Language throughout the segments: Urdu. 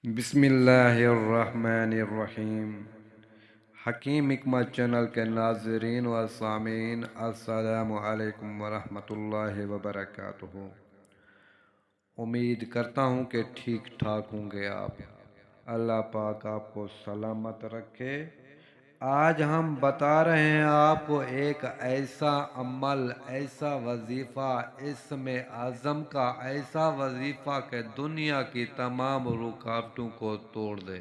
بسم اللہ الرحمن الرحیم۔ حکیم حکمت چینل کے ناظرین و سامعین، السلام علیکم ورحمۃ اللہ وبرکاتہ۔ امید کرتا ہوں کہ ٹھیک ٹھاک ہوں گے آپ۔ اللہ پاک آپ کو سلامت رکھے۔ آج ہم بتا رہے ہیں آپ کو ایک ایسا عمل، ایسا وظیفہ، اسم اعظم کا ایسا وظیفہ کہ دنیا کی تمام رکاوٹوں کو توڑ دے۔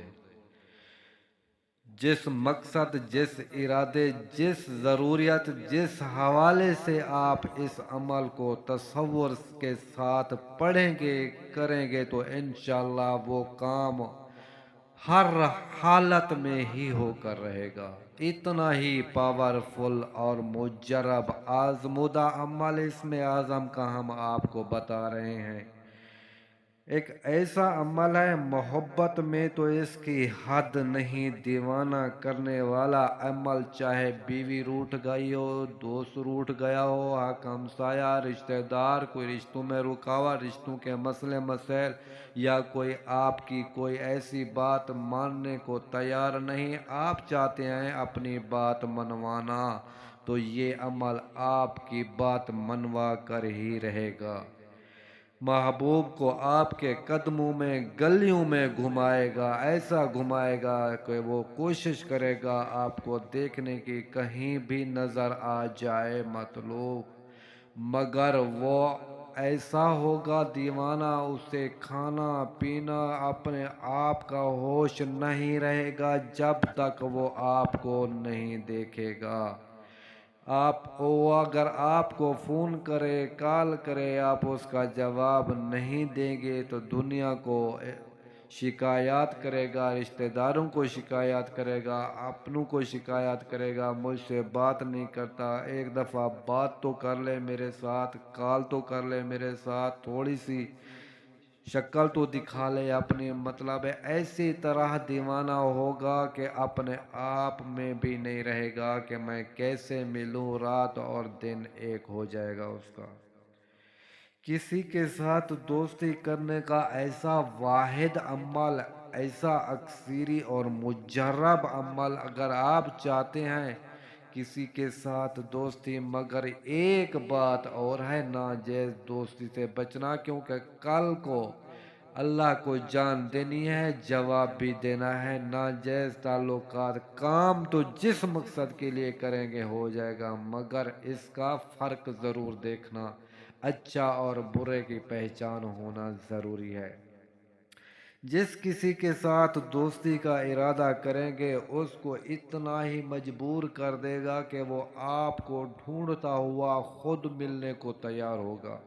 جس مقصد، جس ارادے، جس ضروریت، جس حوالے سے آپ اس عمل کو تصور کے ساتھ پڑھیں گے، کریں گے تو انشاءاللہ وہ کام ہر حالت میں ہی ہو کر رہے گا۔ اتنا ہی پاورفل اور مجرب آزمودہ عمل اسم اعظم کا ہم آپ کو بتا رہے ہیں۔ ایک ایسا عمل ہے، محبت میں تو اس کی حد نہیں، دیوانہ کرنے والا عمل، چاہے بیوی روٹھ گئی ہو، دوست روٹھ گیا ہو، حق ہمسایہ، رشتہ دار، کوئی رشتوں میں رکاوٹ، رشتوں کے مسئلے مسائل، یا کوئی آپ کی کوئی ایسی بات ماننے کو تیار نہیں، آپ چاہتے ہیں اپنی بات منوانا، تو یہ عمل آپ کی بات منوا کر ہی رہے گا۔ محبوب کو آپ کے قدموں میں، گلیوں میں گھمائے گا، ایسا گھمائے گا کہ وہ کوشش کرے گا آپ کو دیکھنے کی، کہیں بھی نظر آ جائے مطلوب، مگر وہ ایسا ہوگا دیوانہ، اسے کھانا پینا، اپنے آپ کا ہوش نہیں رہے گا جب تک وہ آپ کو نہیں دیکھے گا۔ اگر آپ کو فون کرے، کال کرے، آپ اس کا جواب نہیں دیں گے تو دنیا کو شکایات کرے گا، رشتہ داروں کو شکایات کرے گا، اپنوں کو شکایات کرے گا، مجھ سے بات نہیں کرتا، ایک دفعہ بات تو کر لے میرے ساتھ، کال تو کر لے میرے ساتھ، تھوڑی سی شکل تو دکھا لے اپنی، مطلب ہے ایسی طرح دیوانہ ہوگا کہ اپنے آپ میں بھی نہیں رہے گا کہ میں کیسے ملوں، رات اور دن ایک ہو جائے گا اس کا۔ کسی کے ساتھ دوستی کرنے کا ایسا واحد عمل، ایسا اکثری اور مجرب عمل اگر آپ چاہتے ہیں کسی کے ساتھ دوستی، مگر ایک بات اور ہے، ناجائز دوستی سے بچنا، کیونکہ کل کو اللہ کو جان دینی ہے، جواب بھی دینا ہے۔ ناجائز تعلقات، کام تو جس مقصد کے لیے کریں گے ہو جائے گا، مگر اس کا فرق ضرور دیکھنا، اچھا اور برے کی پہچان ہونا ضروری ہے۔ جس کسی کے ساتھ دوستی کا ارادہ کریں گے اس کو اتنا ہی مجبور کر دے گا کہ وہ آپ کو ڈھونڈتا ہوا خود ملنے کو تیار ہوگا۔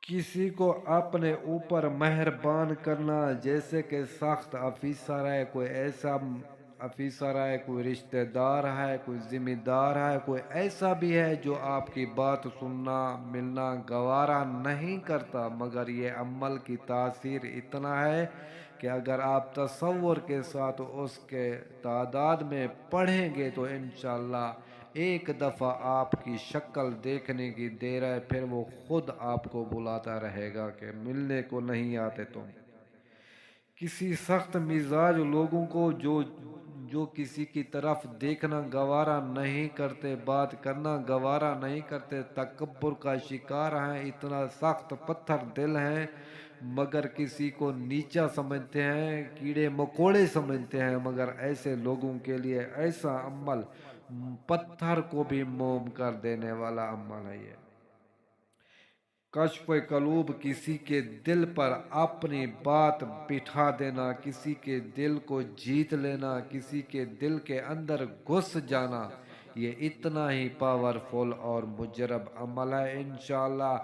کسی کو اپنے اوپر مہربان کرنا، جیسے کہ سخت آفیسر ہے، کوئی ایسا آفیسر ہے، کوئی رشتہ دار ہے، کوئی ذمہ دار ہے، کوئی ایسا بھی ہے جو آپ کی بات سننا، ملنا گوارا نہیں کرتا، مگر یہ عمل کی تاثیر اتنا ہے کہ اگر آپ تصور کے ساتھ اس کے تعداد میں پڑھیں گے تو انشاءاللہ ایک دفعہ آپ کی شکل دیکھنے کی دیر ہے، پھر وہ خود آپ کو بلاتا رہے گا کہ ملنے کو نہیں آتے تم۔ کسی سخت مزاج لوگوں کو جو کسی کی طرف دیکھنا گوارا نہیں کرتے، بات کرنا گوارا نہیں کرتے، تکبر کا شکار ہیں، اتنا سخت پتھر دل ہیں، مگر کسی کو نیچا سمجھتے ہیں، کیڑے مکوڑے سمجھتے ہیں، مگر ایسے لوگوں کے لیے ایسا عمل پتھر کو بھی موم کر دینے والا عمل ہے یہ۔ کشف قلوب، کسی کے دل پر اپنی بات بٹھا دینا، کسی کے دل کو جیت لینا، کسی کے دل کے اندر گھس جانا، یہ اتنا ہی پاورفل اور مجرب عمل ہے۔ انشاءاللہ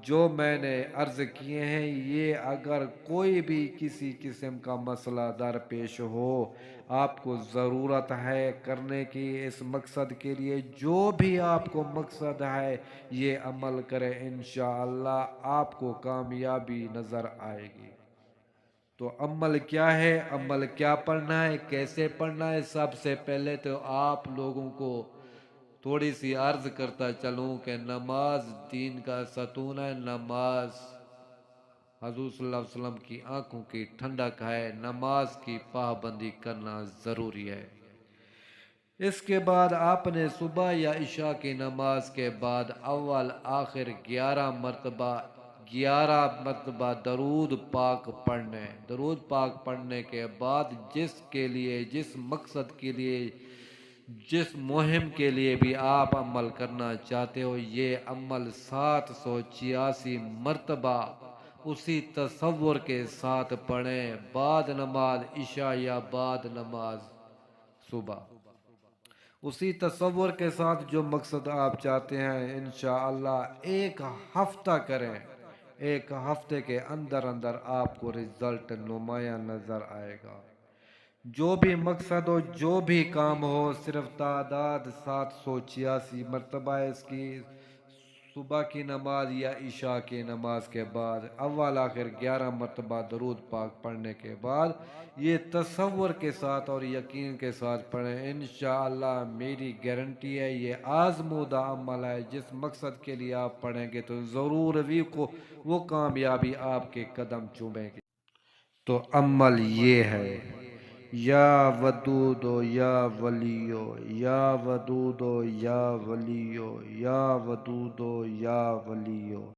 جو میں نے عرض کیے ہیں، یہ اگر کوئی بھی کسی قسم کا مسئلہ درپیش ہو، آپ کو ضرورت ہے کرنے کی اس مقصد کے لیے، جو بھی آپ کو مقصد ہے یہ عمل کرے، انشاءاللہ آپ کو کامیابی نظر آئے گی۔ تو عمل کیا ہے، عمل کیا پڑھنا ہے، کیسے پڑھنا ہے؟ سب سے پہلے تو آپ لوگوں کو تھوڑی سی عرض کرتا چلوں کہ نماز دین کا ستون ہے، نماز حضور صلی اللہ علیہ وسلم کی آنکھوں کی ٹھنڈک ہے، نماز کی پابندی کرنا ضروری ہے۔ اس کے بعد آپ نے صبح یا عشاء کی نماز کے بعد اول آخر 11 مرتبہ درود پاک پڑھنے، درود پاک پڑھنے کے بعد جس کے لیے، جس مقصد کے لیے، جس مہم کے لیے بھی آپ عمل کرنا چاہتے ہو، یہ عمل 786 مرتبہ اسی تصور کے ساتھ پڑھیں، بعد نماز عشاء یا بعد نماز صبح، اسی تصور کے ساتھ جو مقصد آپ چاہتے ہیں۔ انشاءاللہ ایک ہفتہ کریں، ایک ہفتے کے اندر اندر آپ کو رزلٹ نمایاں نظر آئے گا۔ جو بھی مقصد ہو، جو بھی کام ہو، صرف تعداد 786 مرتبہ ہے اس کی، صبح کی نماز یا عشاء کی نماز کے بعد اول آخر 11 مرتبہ درود پاک پڑھنے کے بعد یہ تصور کے ساتھ اور یقین کے ساتھ پڑھیں۔ انشاءاللہ میری گارنٹی ہے یہ آزمودہ عمل ہے، جس مقصد کے لیے آپ پڑھیں گے تو ضرور وہ کامیابی آپ کے قدم چومے گی۔ تو عمل یہ ہے، یا ودودو یا ولیو، یا ودودو یا ولیو، یا ودودو یا ولیو۔